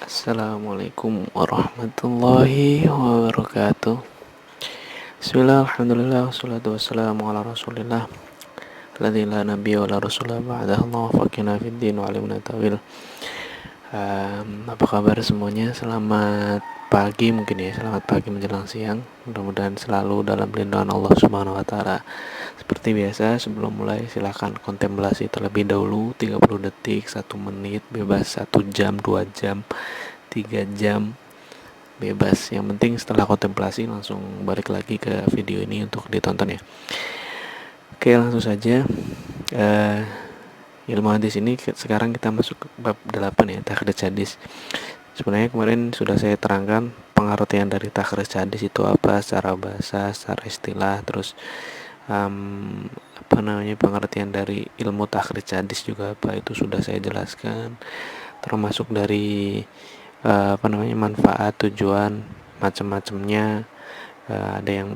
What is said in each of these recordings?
Assalamualaikum warahmatullahi wabarakatuh. Bismillah, alhamdulillah, wassalatu wassalamu ala rasulillah alladzi la nabiyya wa la rasula ba'dah. Allah faqina fid din wa alimna tawil. Apa kabar semuanya? Selamat pagi mungkin ya, selamat pagi menjelang siang. Mudah-mudahan selalu dalam lindungan Allah Subhanahu wa taala. Seperti biasa, sebelum mulai silahkan kontemplasi terlebih dahulu 30 detik, 1 menit, bebas 1 jam, 2 jam, 3 jam, bebas. Yang penting setelah kontemplasi langsung balik lagi ke video ini untuk ditonton ya. Oke, langsung saja. Ilmu hadis ini sekarang kita masuk ke bab 8 ya, takhrij hadis. Sebenarnya kemarin sudah saya terangkan pengertian dari takhrij hadis itu apa secara bahasa, secara istilah, terus pengertian dari ilmu takhrij hadis juga apa itu sudah saya jelaskan, termasuk dari manfaat, tujuan, macam-macamnya. Ada yang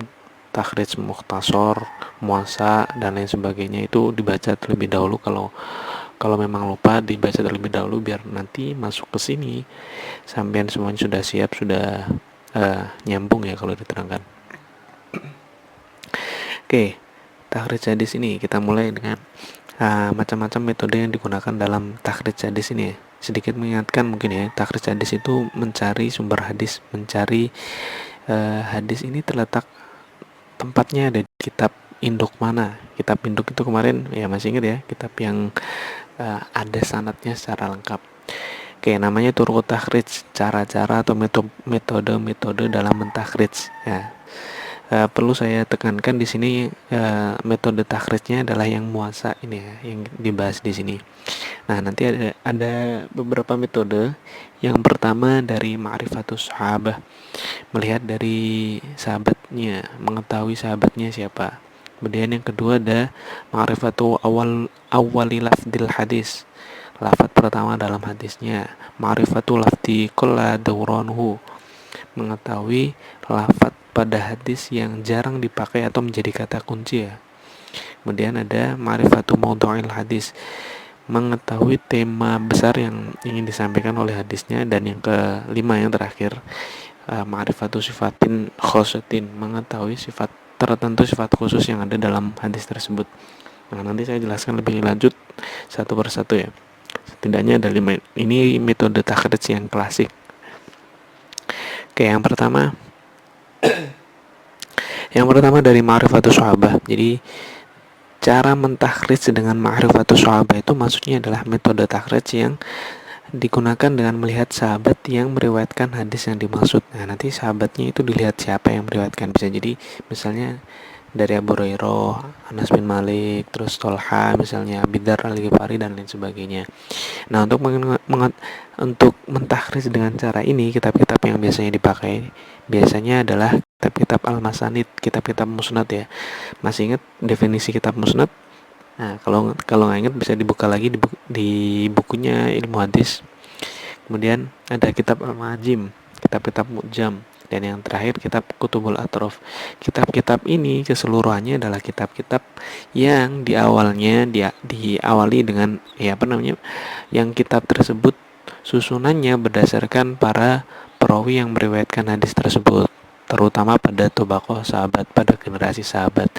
takhrij mukhtasar, muasa dan lain sebagainya, itu dibaca terlebih dahulu. Kalau memang lupa, dibaca terlebih dahulu biar nanti masuk ke sini sampean semuanya sudah siap, sudah nyambung ya kalau diterangkan. Oke, takhrij hadis ini kita mulai dengan macam-macam metode yang digunakan dalam takhrij hadis ini ya. Sedikit mengingatkan mungkin ya, takhrij hadis itu mencari sumber hadis, mencari hadis ini terletak tempatnya ada di kitab induk mana. Kitab induk itu kemarin ya masih ingat ya, kitab yang ada sanadnya secara lengkap. Oke, namanya turuq takhrij, cara-cara atau metode dalam mentakhrij ya. Perlu saya tekankan di sini, metode takhrijnya adalah yang muasa ini ya, yang dibahas di sini. Nah, nanti ada beberapa metode. Yang pertama dari ma'rifatus sahabah, melihat dari sahabatnya, mengetahui sahabatnya siapa. Kemudian yang kedua ada ma'rifatu awwali lafdil hadis, lafaz pertama dalam hadisnya. Ma'rifatu lafdi kulla dawranhu, mengetahui lafaz pada hadis yang jarang dipakai atau menjadi kata kunci ya. Kemudian ada ma'rifatu maudhu'il hadis, mengetahui tema besar yang ingin disampaikan oleh hadisnya. Dan yang kelima, yang terakhir, ma'rifatu sifatin khosatin, mengetahui sifat tertentu, sifat khusus yang ada dalam hadis tersebut. Nah, nanti saya jelaskan lebih lanjut satu persatu ya. Setidaknya ada 5. Ini metode takhrij yang klasik. Oke, yang pertama dari ma'rifatus sahabah. Jadi cara mentakhrij dengan ma'rifatus sahabah itu maksudnya adalah metode takhrij yang digunakan dengan melihat sahabat yang meriwayatkan hadis yang dimaksud. Nah, nanti sahabatnya itu dilihat siapa yang meriwayatkan. Bisa jadi misalnya dari Abu Hurairah, Anas bin Malik, terus Tolha misalnya, Abi Dzar Al-Ghifari dan lain sebagainya. Nah, untuk mentakhrij dengan cara ini, kitab-kitab yang biasanya dipakai biasanya adalah kitab-kitab al-masanid, kitab-kitab musnad ya. Masih ingat definisi kitab musnad? Nah, kalau nggak ingat bisa dibuka lagi di bukunya ilmu hadis. Kemudian ada kitab al-majim, kitab-kitab mu'jam, dan yang terakhir kitab kutubul atrof. Kitab-kitab ini keseluruhannya adalah kitab-kitab yang diawali dengan yang kitab tersebut susunannya berdasarkan para perawi yang meriwayatkan hadis tersebut, terutama pada tobaqoh sahabat, pada generasi sahabat.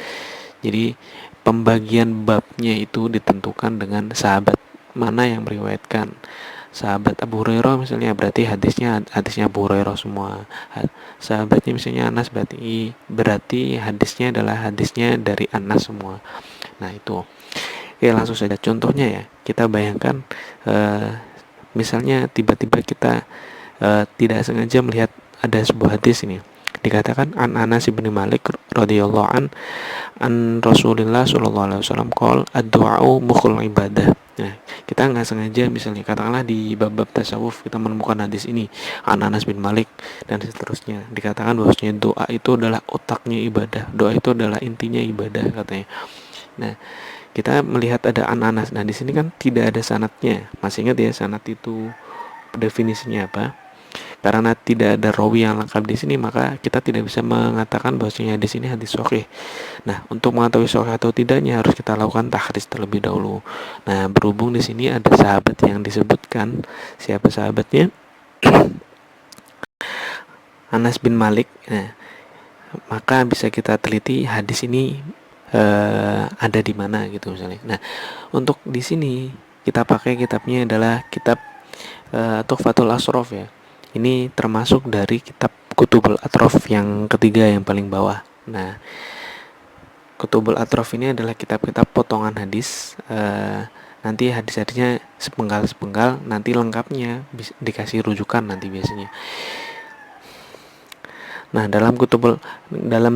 Jadi pembagian babnya itu ditentukan dengan sahabat mana yang meriwayatkan. Sahabat Abu Hurairah misalnya, berarti hadisnya Abu Hurairah semua. Sahabatnya misalnya Anas, berarti hadisnya adalah hadisnya dari Anas semua. Nah, itu. Oke, langsung saja contohnya ya. Kita bayangkan misalnya tiba-tiba kita tidak sengaja melihat ada sebuah hadis ini. Dikatakan an Anas bin Malik radhiyallahu an Rasulillah sallallahu alaihi wasallam qol ad-du'a'u mukhul ibadah. Nah, kita nggak sengaja misalnya katakanlah di bab tasawuf kita menemukan hadis ini an Anas bin Malik dan seterusnya, dikatakan bahwasanya doa itu adalah otaknya ibadah, doa itu adalah intinya ibadah katanya. Nah, kita melihat ada an Anas. Nah, di sini kan tidak ada sanadnya. Masih ingat ya sanad itu definisinya apa? Karena tidak ada rawi yang lengkap di sini, maka kita tidak bisa mengatakan bahwasanya di sini hadis sahih. Nah, untuk mengetahui sahih atau tidaknya harus kita lakukan takhrij terlebih dahulu. Nah, berhubung di sini ada sahabat yang disebutkan, siapa sahabatnya? Anas bin Malik. Nah, maka bisa kita teliti hadis ini ada di mana gitu misalnya. Nah, untuk di sini kita pakai kitabnya adalah kitab Tuhfatul Asrof ya. Ini termasuk dari kitab Kutubul Atrof yang ketiga yang paling bawah. Nah, Kutubul Atrof ini adalah kitab-kitab potongan hadis. Nanti hadis-hadisnya sepenggal-sepenggal, nanti lengkapnya dikasih rujukan nanti biasanya. Nah, dalam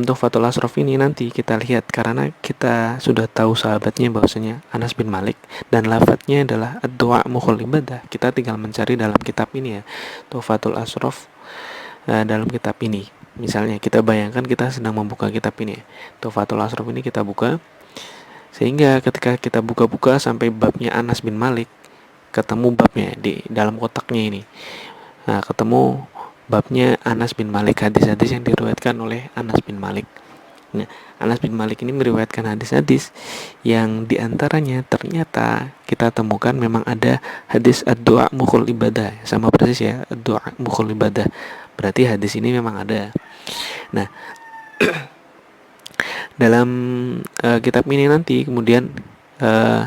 Tuhfatul Asrof ini nanti kita lihat, karena kita sudah tahu sahabatnya bahwasanya Anas bin Malik dan lafadznya adalah ad-du'a mukhul ibadah. Kita tinggal mencari dalam kitab ini ya, Tuhfatul Asrof, dalam kitab ini. Misalnya kita bayangkan kita sedang membuka kitab ini, Tuhfatul Asrof ini kita buka, sehingga ketika kita buka-buka sampai babnya Anas bin Malik, ketemu babnya di dalam kotaknya ini. Nah, ketemu babnya Anas bin Malik, hadis-hadis yang diriwayatkan oleh Anas bin Malik. Nah, Anas bin Malik ini meriwayatkan hadis-hadis yang diantaranya ternyata kita temukan memang ada hadis ad-du'a mukhul ibadah, sama persis ya, ad-du'a mukhul ibadah. Berarti hadis ini memang ada. Nah, dalam kitab ini nanti kemudian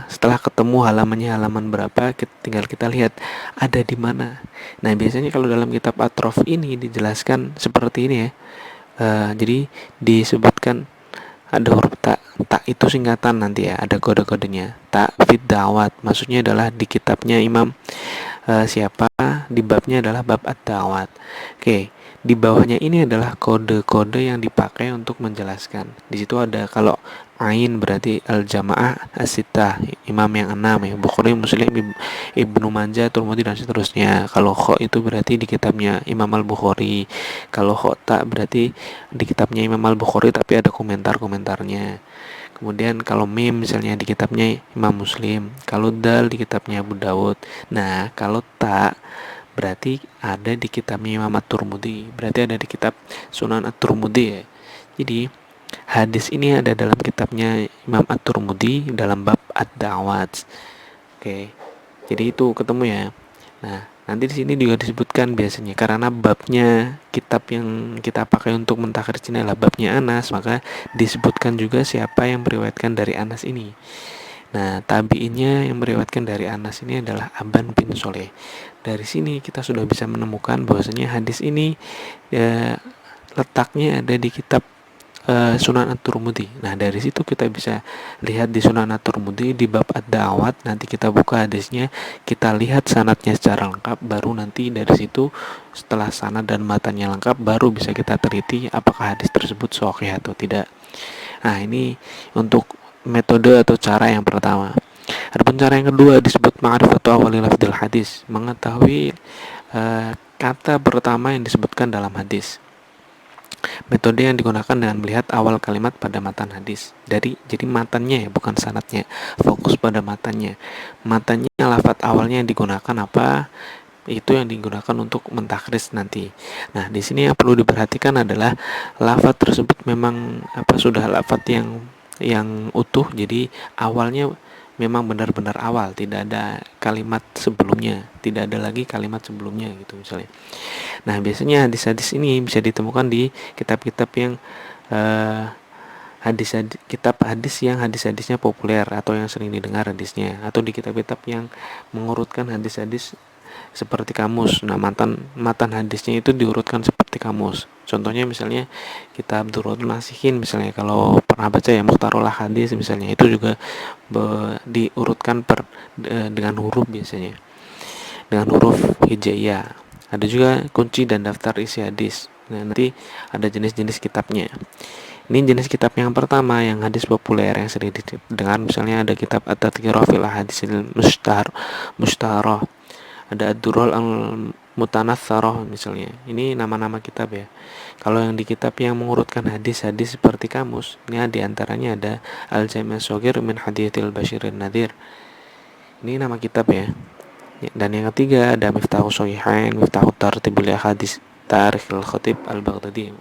setelah ketemu halamannya halaman berapa, tinggal kita lihat ada di mana. Nah, biasanya kalau dalam kitab Atrof ini dijelaskan seperti ini ya. Jadi disebutkan ada huruf tak. Tak itu singkatan nanti ya, ada kode-kodenya. Tak fit dawat, maksudnya adalah di kitabnya Imam siapa, di babnya adalah bab ad-dawat. Oke, di bawahnya ini adalah kode-kode yang dipakai untuk menjelaskan. Di situ ada, kalau Ain berarti al-jamaah as-sittah, imam yang 6 ya, Bukhari, Muslim, Ibnu Majah, Tirmidzi dan seterusnya. Kalau kho itu berarti di kitabnya Imam al-Bukhari. Kalau kho tak berarti di kitabnya Imam al-Bukhari tapi ada komentar-komentarnya. Kemudian kalau mim misalnya di kitabnya Imam Muslim, kalau dal di kitabnya Abu Dawud. Nah, kalau tak berarti ada di kitabnya Imam At-Tirmidzi, berarti ada di kitab Sunan At-Tirmidzi ya. Jadi hadis ini ada dalam kitabnya Imam At-Tirmidzi dalam bab ad-da'awat. Oke. Jadi itu ketemu ya. Nah, nanti di sini juga disebutkan biasanya, karena babnya kitab yang kita pakai untuk mentakhrij ini adalah babnya Anas, maka disebutkan juga siapa yang meriwayatkan dari Anas ini. Nah, tabi'innya yang meriwayatkan dari Anas ini adalah Aban bin Soleh. Dari sini kita sudah bisa menemukan bahwasanya hadis ini letaknya ada di kitab Sunan At-Tirmidzi. Nah, dari situ kita bisa lihat di Sunan At-Tirmidzi di bab ad-da'awat, nanti kita buka hadisnya, kita lihat sanadnya secara lengkap, baru nanti dari situ setelah sanad dan matanya lengkap baru bisa kita teliti apakah hadis tersebut sahih atau tidak. Nah, ini untuk metode atau cara yang pertama. Adapun cara yang kedua disebut ma'rifatu awali lafdzil hadis, mengetahui kata pertama yang disebutkan dalam hadis. Metode yang digunakan dengan melihat awal kalimat pada matan hadis. Jadi matannya ya, bukan sanadnya. Fokus pada matannya. Matannya, lafadz awalnya yang digunakan apa? Itu yang digunakan untuk mentakris nanti. Nah, di sini yang perlu diperhatikan adalah lafadz tersebut memang sudah lafadz yang utuh. Jadi awalnya memang benar-benar awal, tidak ada kalimat sebelumnya, tidak ada lagi kalimat sebelumnya gitu misalnya. Nah, biasanya hadis-hadis ini bisa ditemukan di kitab-kitab yang kitab hadis yang hadis-hadisnya populer atau yang sering didengar hadisnya, atau di kitab-kitab yang mengurutkan hadis-hadis seperti kamus. Nah, matan hadisnya itu diurutkan seperti kamus. Contohnya misalnya kitab Durratul Nasihin misalnya, kalau pernah baca ya, Mukhtarul Hadis misalnya, itu juga diurutkan dengan huruf biasanya, dengan huruf hijaiyah. Ada juga kunci dan daftar isi hadis. Nah, nanti ada jenis-jenis kitabnya. Ini jenis kitab yang pertama, yang hadis populer yang sering didengar, misalnya ada kitab At-Tadhkirah fil Ahadisil Mushtarah, ada Ad-Durrul Al-Mutanatsarah misalnya. Ini nama-nama kitab ya. Kalau yang di kitab yang mengurutkan hadis-hadis seperti kamus, ini diantaranya ada Al-Jami' As-Shaghir min Haditsil Basyirin Nadhir. Ini nama kitab ya. Dan yang ketiga ada Miftahus Shahihain, Miftahut Tartibil Hadis Tarikhul Khatib Al-Baghdadi,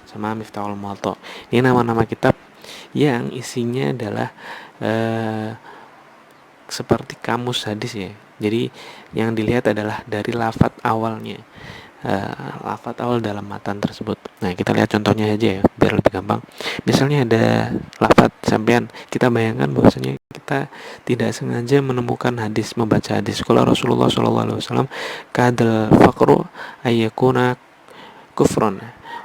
sama Miftahul Muwatta. Ini nama-nama kitab yang isinya adalah seperti kamus hadis ya. Jadi yang dilihat adalah dari lafadz awalnya, lafadz awal dalam matan tersebut. Nah, kita lihat contohnya aja ya, biar lebih gampang. Misalnya ada lafadz sampean, kita bayangkan bahwasanya kita tidak sengaja menemukan hadis, membaca hadis. Kalau Rasulullah SAW, kadal fakru ayyakuna kufron.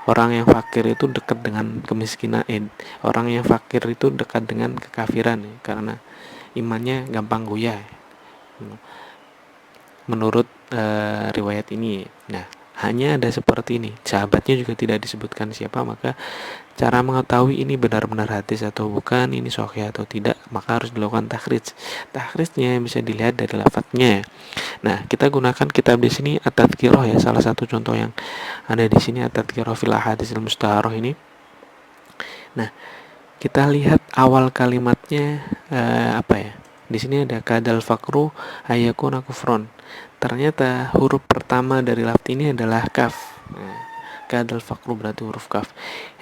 Orang yang fakir itu dekat dengan kemiskinan. Orang yang fakir itu dekat dengan kekafiran, karena imannya gampang goyah, menurut riwayat ini. Nah, hanya ada seperti ini. Sahabatnya juga tidak disebutkan siapa, maka cara mengetahui ini benar-benar hadis atau bukan, ini sahih atau tidak, maka harus dilakukan takhrij. Takhrijnya bisa dilihat dari lafadznya. Nah, kita gunakan kitab di sini At-Tadhkirah ya, salah satu contoh yang ada di sini At-Tadhkirah fil Ahaditsil Mustaharah ini. Nah, kita lihat awal kalimatnya apa ya? Di sini ada kadal fakru ayakuna kufron. Ternyata huruf pertama dari lafaz ini adalah kaf. Nah, kadal fakru berarti huruf kaf.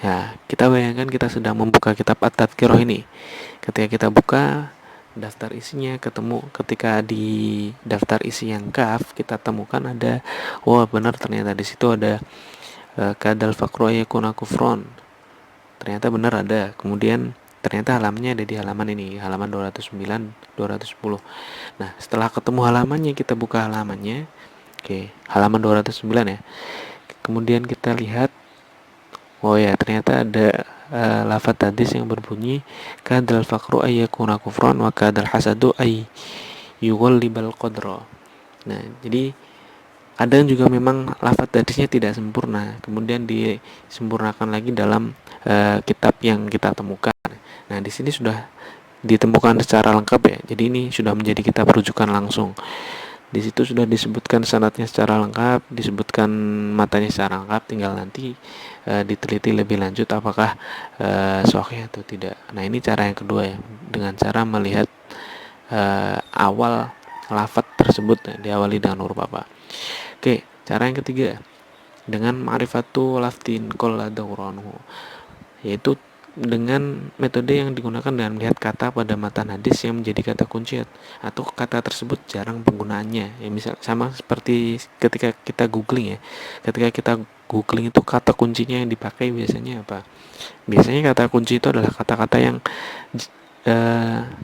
Ya, kita bayangkan kita sedang membuka kitab At-Tadhkirah ini. Ketika kita buka daftar isinya, ketemu ketika di daftar isi yang kaf, kita temukan ada, wah benar, ternyata di situ ada kadal fakru ayakuna kufron. Ternyata benar ada. Kemudian ternyata halamannya ada di halaman ini, halaman 209, 210. Nah, setelah ketemu halamannya, kita buka halamannya. Oke, halaman 209 ya. Kemudian kita lihat, oh ya, ternyata ada lafadz hadis yang berbunyi kadal fakru ayyakuna kufran wa kadal hasadu ay yughallibal qadra. Nah, jadi ada juga memang lafadz hadisnya tidak sempurna, kemudian disempurnakan lagi dalam kitab yang kita temukan. Nah, di sini sudah ditemukan secara lengkap ya. Jadi ini sudah menjadi kitab rujukan langsung. Di situ sudah disebutkan sanadnya secara lengkap, disebutkan matanya secara lengkap, tinggal nanti diteliti lebih lanjut apakah sahih atau tidak. Nah, ini cara yang kedua ya, dengan cara melihat awal lafadz tersebut ya, diawali dengan huruf apa. Oke, cara yang ketiga dengan ma'rifatu lafdin qalla dawranuhu, yaitu dengan metode yang digunakan dengan melihat kata pada matan hadis yang menjadi kata kunci atau kata tersebut jarang penggunaannya. Ya, misal sama seperti ketika kita googling ya. Ketika kita googling itu kata kuncinya yang dipakai biasanya apa? Biasanya kata kunci itu adalah kata-kata yang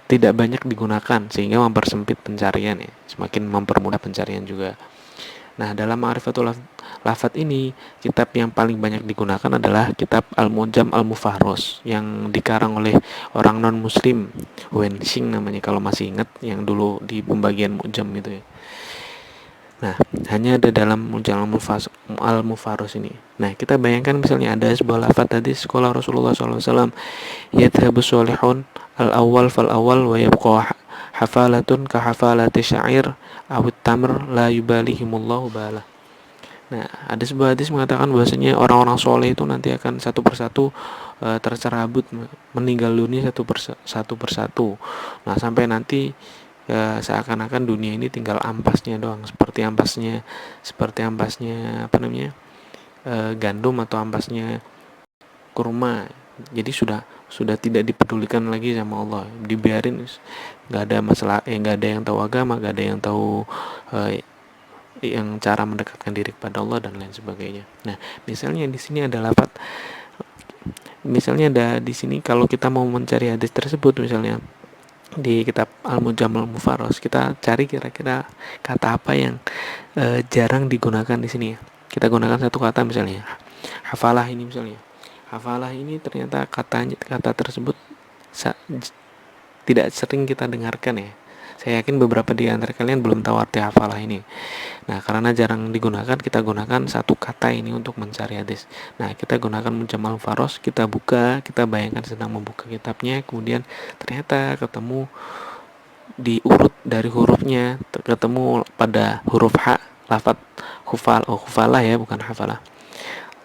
tidak banyak digunakan sehingga mempersempit pencarian ya, semakin mempermudah pencarian juga. Nah, dalam Ma'rifatul Lafadz ini, kitab yang paling banyak digunakan adalah kitab Al-Mu'jam Al-Mufahrros yang dikarang oleh orang non-muslim, Wen Xing namanya kalau masih ingat, yang dulu di pembagian Mu'jam itu ya. Nah, hanya ada dalam Mu'jam Al-Mufahrros ini. Nah, kita bayangkan misalnya ada sebuah lafadz hadis sekolah Rasulullah SAW, yadhabus solihun al-awwal fal-awwal wa yabqa hafalatun ka hafalati syair awit tamr la yubalihimullahu bala. Nah, ada sebuah hadis mengatakan bahwasanya orang-orang soleh itu nanti akan satu persatu tercerabut, meninggal dunia satu persatu. Nah, sampai nanti seakan-akan dunia ini tinggal ampasnya doang, seperti ampasnya apa namanya, gandum atau ampasnya kurma. Jadi sudah tidak dipedulikan lagi sama Allah, dibiarin, nggak ada masalah, nggak ada yang tahu agama, nggak ada yang tahu yang cara mendekatkan diri kepada Allah dan lain sebagainya. Nah, misalnya di sini ada lafaz, misalnya ada di sini kalau kita mau mencari hadis tersebut, misalnya di kitab Al-Mu'jam Al-Mufahrros, kita cari kira-kira kata apa yang jarang digunakan di sini ya. Kita gunakan satu kata misalnya hafalah ini misalnya. Hafalah ini ternyata kata tersebut tidak sering kita dengarkan ya. Saya yakin beberapa di antara kalian belum tahu arti hafalah ini. Nah, karena jarang digunakan, kita gunakan satu kata ini untuk mencari hadis. Nah, kita gunakan Mu'jam Al-Mufahrros, kita buka, kita bayangkan sedang membuka kitabnya, kemudian ternyata ketemu di urut dari hurufnya, ketemu pada huruf H, lafadz khufalah ya, bukan hafalah.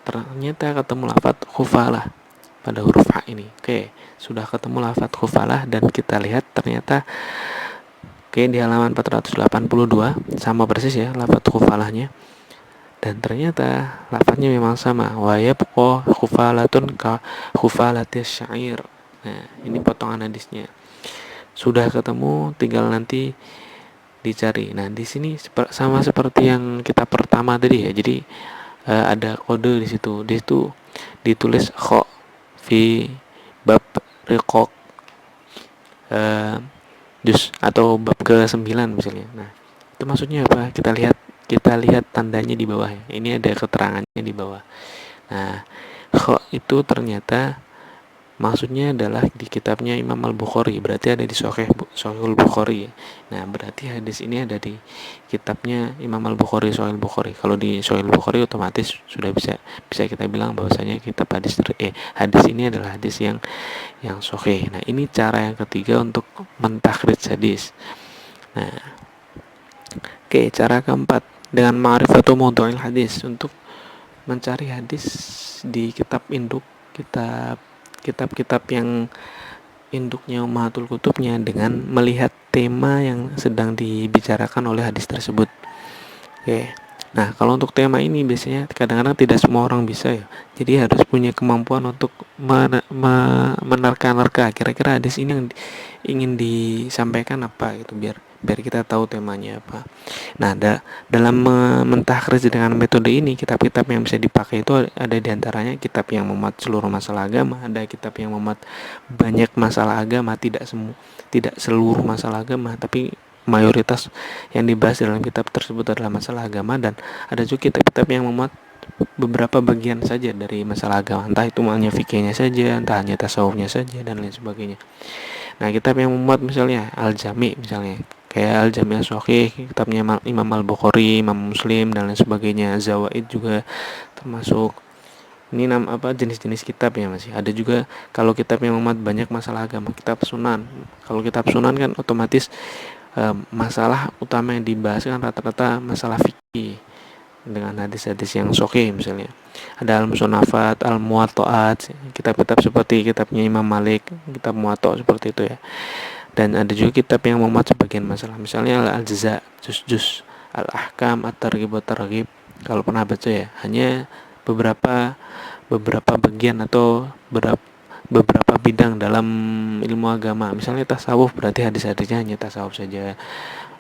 Ternyata ketemu lafadz khufalah pada huruf H ini. Oke, sudah ketemu lafadz khufalah dan kita lihat ternyata di halaman 482 sama persis ya lafadz khufalahnya, dan ternyata lafadznya memang sama, wa yabqa khufalatun ka khufalatis syair. Nah, ini potongan hadisnya sudah ketemu, tinggal nanti dicari. Nah, di sini sama seperti yang kita pertama tadi ya. Jadi ada kode di situ. Di situ ditulis kho fi bab riqaq juz atau bab ke-9 misalnya. Nah, itu maksudnya apa? Kita lihat tandanya di bawah ya. Ini ada keterangannya di bawah. Nah, kho itu ternyata maksudnya adalah di kitabnya Imam Al-Bukhari, berarti ada di Sahihul Bukhari. Nah, berarti hadis ini ada di kitabnya Imam Al-Bukhari, Sahihul Bukhari. Kalau di Sahihul Bukhari otomatis sudah bisa kita bilang bahwasanya kitab hadis ini adalah hadis yang sahih. Nah, ini cara yang ketiga untuk mentakhrij hadis. Nah, oke, cara keempat dengan ma'rifatu mawdu'il hadis, untuk mencari hadis di kitab-kitab yang induknya Ummahatul Kutubnya dengan melihat tema yang sedang dibicarakan oleh hadis tersebut. Oke. Nah, kalau untuk tema ini biasanya kadang-kadang tidak semua orang bisa ya. Jadi harus punya kemampuan untuk menerka-nerka kira-kira hadis ini yang ingin disampaikan apa gitu, biar kita tahu temanya apa. Nah, dalam mentakhrij dengan metode ini, kitab-kitab yang bisa dipakai itu ada diantaranya kitab yang memuat seluruh masalah agama, ada kitab yang memuat banyak masalah agama, tidak seluruh masalah agama, tapi mayoritas yang dibahas dalam kitab tersebut adalah masalah agama, dan ada juga kitab-kitab yang memuat beberapa bagian saja dari masalah agama, entah itu hanya fikihnya saja, entah hanya tasawufnya saja, dan lain sebagainya. Nah, kitab yang memuat misalnya Al-Jami misalnya, kayak Al-Jami As-Shahih, kitabnya Imam Al-Bukhari, Imam Muslim, dan lain sebagainya. Zawaid juga termasuk. Ini jenis-jenis kitab ya masih. Ada juga kalau kitab yang memuat banyak masalah agama, kitab Sunan. Kalau kitab Sunan kan otomatis masalah utama yang dibahas kan rata-rata masalah fikih dengan hadis-hadis yang sahih misalnya. Ada Al-Musannafat, Al-Muwatta'at, kitab-kitab seperti kitabnya Imam Malik, kitab Muwatta seperti itu ya. Dan ada juga kitab yang memuat sebagian masalah, misalnya Al-Jaza, juz-juz, Al-Ahkam, At-Targhib wa Targhib. Kalau pernah baca ya, hanya beberapa bagian atau beberapa bidang dalam ilmu agama. Misalnya tasawuf, berarti hadis-hadisnya hanya tasawuf saja.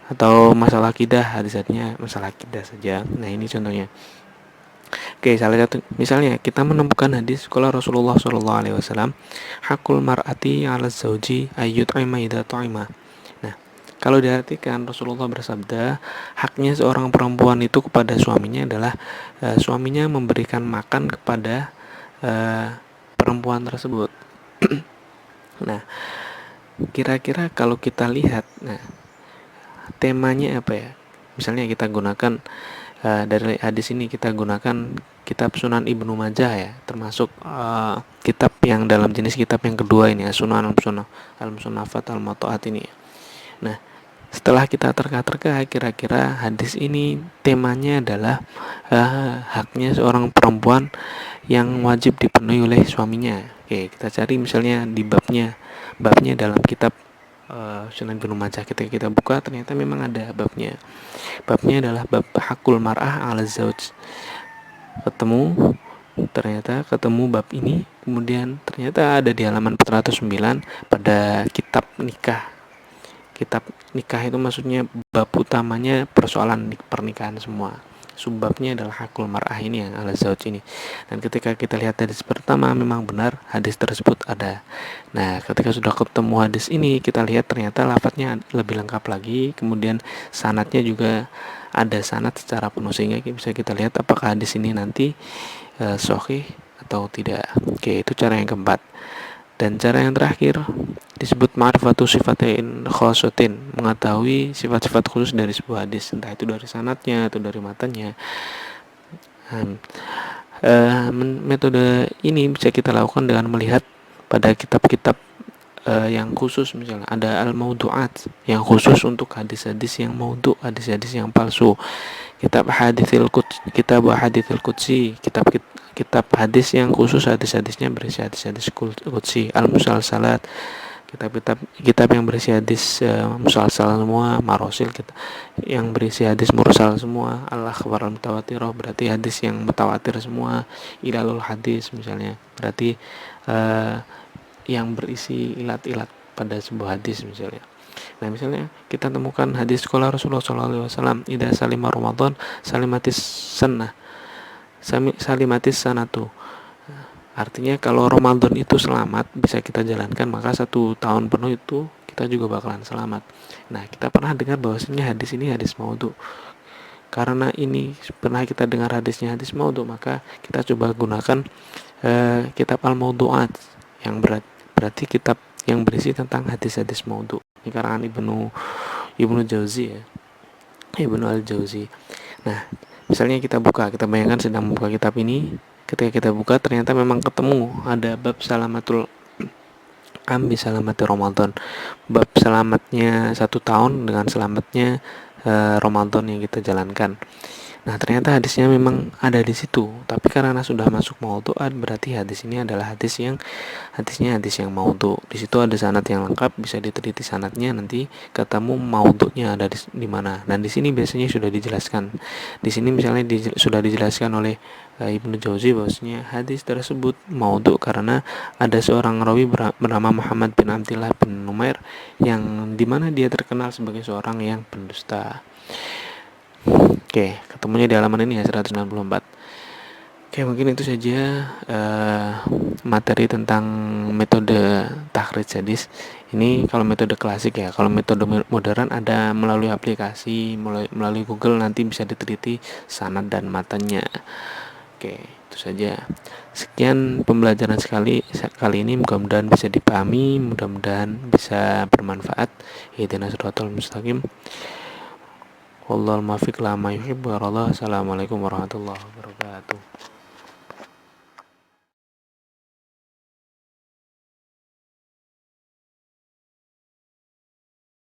Atau masalah akidah, hadis-hadisnya masalah akidah saja. Nah, ini contohnya. Oke, salah satu misalnya kita menemukan hadis kalau Rasulullah SAW, hakul mar'ati 'ala zauji ayyut'ima idza ta'ima. Nah, kalau diartikan Rasulullah bersabda, haknya seorang perempuan itu kepada suaminya adalah suaminya memberikan makan kepada perempuan tersebut. Nah, kira-kira kalau kita lihat, nah, temanya apa ya? Misalnya kita gunakan dari hadis ini kita gunakan kitab Sunan Ibnu Majah ya, termasuk kitab yang dalam jenis kitab yang kedua ini ya, Sunan Al-Musannafat Al-Muwatta'at ini. Nah, setelah kita terka-terka, kira-kira hadis ini temanya adalah haknya seorang perempuan yang wajib dipenuhi oleh suaminya. Oke, kita cari misalnya di babnya dalam kitab Sunan Ibnu Majah, kita buka ternyata memang ada babnya adalah bab hakul mar'ah 'ala zauj. Ketemu bab ini, kemudian ternyata ada di halaman 409 pada kitab nikah. Kitab nikah itu maksudnya bab utamanya persoalan pernikahan semua. Subbabnya adalah hakul mar'ah ini yang ala zauj ini. Dan ketika kita lihat hadis pertama, memang benar hadis tersebut ada. Nah, ketika sudah ketemu hadis ini, kita lihat ternyata lafadznya lebih lengkap lagi. Kemudian sanadnya juga ada sanad secara penuh, sehingga bisa kita lihat apakah hadis ini nanti sahih atau tidak. Oke, itu cara yang keempat. Dan cara yang terakhir disebut ma'rifatu sifatin khosotin, mengetahui sifat-sifat khusus dari sebuah hadis, entah itu dari sanadnya atau dari matanya. Metode ini bisa kita lakukan dengan melihat pada kitab-kitab yang khusus. Misalnya ada al-maudu'at yang khusus untuk hadis-hadis yang maudhu', hadis-hadis yang palsu. Kitab haditsil qudsi, kitab hadis yang khusus hadis-hadisnya berisi hadis-hadis qudsi. Al-musalsalat, kitab yang berisi hadis musalsal semua. Marosil, yang berisi hadis mursal semua. Al-akhbar al-mutawatirah, berarti hadis yang mutawatir semua. Ilalul hadis misalnya, berarti yang berisi ilat-ilat pada sebuah hadis misalnya. Nah, misalnya kita temukan hadis qala Rasulullah SAW, idza salima Ramadan salimatis sunnah, salimatis sanatu. Artinya kalau Ramadan itu selamat, bisa kita jalankan, maka 1 tahun penuh itu kita juga bakalan selamat. Nah, kita pernah dengar bahwasanya hadis ini hadis maudhu. Karena ini pernah kita dengar hadisnya hadis maudhu, maka kita coba gunakan kitab Al-Maudhu'at, yang berarti kitab yang berisi tentang hadis-hadis maudhu. Ini karangan Ibnu Jauzi ya, Ibnu Al-Jauzi. Nah, misalnya kita bayangkan sedang membuka kitab ini. Ketika kita buka, ternyata memang ketemu ada bab salamatul ambi salamati Ramadan, bab selamatnya 1 tahun dengan selamatnya Ramadan yang kita jalankan. Nah, ternyata hadisnya memang ada di situ, tapi karena sudah masuk maudhu'at, berarti hadis ini adalah hadisnya hadis yang maudhu. Di situ ada sanad yang lengkap, bisa diteliti sanadnya, nanti ketemu maudhu'nya ada di mana. Dan di sini biasanya sudah dijelaskan. Di sini misalnya sudah dijelaskan oleh Ibnu Jauzi bahwasanya hadis tersebut maudhu karena ada seorang rawi bernama Muhammad bin Abdullah bin Numair, yang dimana dia terkenal sebagai seorang yang pendusta. Oke, ketemunya di halaman ini ya, 164. Oke, mungkin itu saja materi tentang metode takhrij hadis. Ini kalau metode klasik ya. Kalau metode modern ada melalui aplikasi, melalui Google, nanti bisa diteliti sanad dan matanya. Oke, itu saja. Sekian pembelajaran kali ini, mudah-mudahan bisa dipahami, mudah-mudahan bisa bermanfaat. Ihdinas siratal mustaqim. Wallahul muwaffiq lima yuhibbu wa yardah. Assalamualaikum warahmatullahi wabarakatuh.